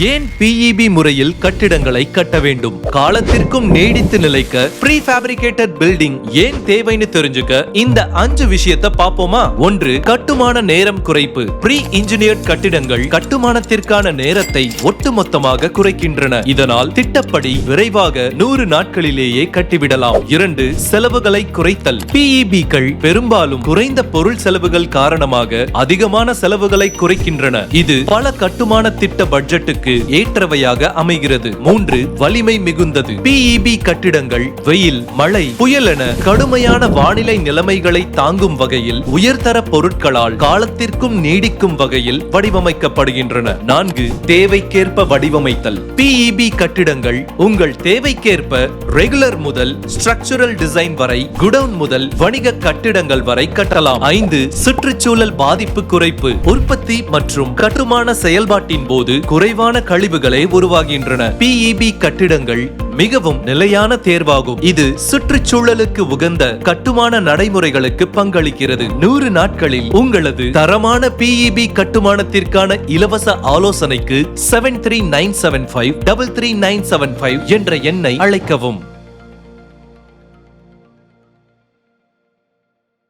ஏன் PEB முறையில் கட்டிடங்களை கட்ட வேண்டும்? காலத்திற்கும் நீடித்து நிலைக்க ப்ரீ ஃபேப்ரிகேட்டட் பில்டிங் ஏன் தேவைன்னு தெரிஞ்சுக்க இந்த 5 விஷயத்தை பாப்போமா? 1. கட்டுமான நேரம் குறைப்பு. ப்ரீ இன்ஜினியர்ட் கட்டிடங்கள் கட்டுமானத்திற்கான நேரத்தை ஒட்டுமொத்தமாக குறைக்கின்றன. இதனால் திட்டப்படி விரைவாக 100 நாட்களிலேயே கட்டிவிடலாம். 2. செலவுகளை குறைத்தல். PEB-கள் பெரும்பாலும் குறைந்த பொருள் செலவுகள் காரணமாக அதிகமான செலவுகளை குறைக்கின்றன. இது பல கட்டுமான திட்ட பட்ஜெட்டுக்கு ஏற்றவையாக அமைகிறது. 3. வலிமை மிகுந்தது. PEB கட்டிடங்கள் வெயில், மழை, புயல் என கடுமையான வானிலை நிலைமைகளை தாங்கும் வகையில் உயர்தர பொருட்களால் காலத்திற்கும் நீடிக்கும் வகையில் வடிவமைக்கப்படுகின்றன. 4. தேவைக்கேற்ப வடிவமைத்தல். PEB கட்டிடங்கள் உங்கள் தேவைக்கேற்ப ரெகுலர் முதல் ஸ்ட்ரக்சரல் டிசைன் வரை, குடவுன் முதல் வணிக கட்டிடங்கள் வரை கட்டலாம். 5. சுற்றுச்சூழல் பாதிப்பு குறைப்பு. உற்பத்தி மற்றும் கட்டுமான செயல்பாட்டின் போது குறைவான கழிவுகளே உருவாகின்றன. PEB கட்டிடங்கள் மிகவும் நிலையான தேர்வாகும். இது சுற்றுச்சூழலுக்கு உகந்த கட்டுமான நடைமுறைகளுக்கு பங்களிக்கிறது. 100 நாட்களில் உங்களது தரமான PEB கட்டுமானத்திற்கான இலவச ஆலோசனைக்கு 7397533975 என்ற எண்ணை அழைக்கவும்.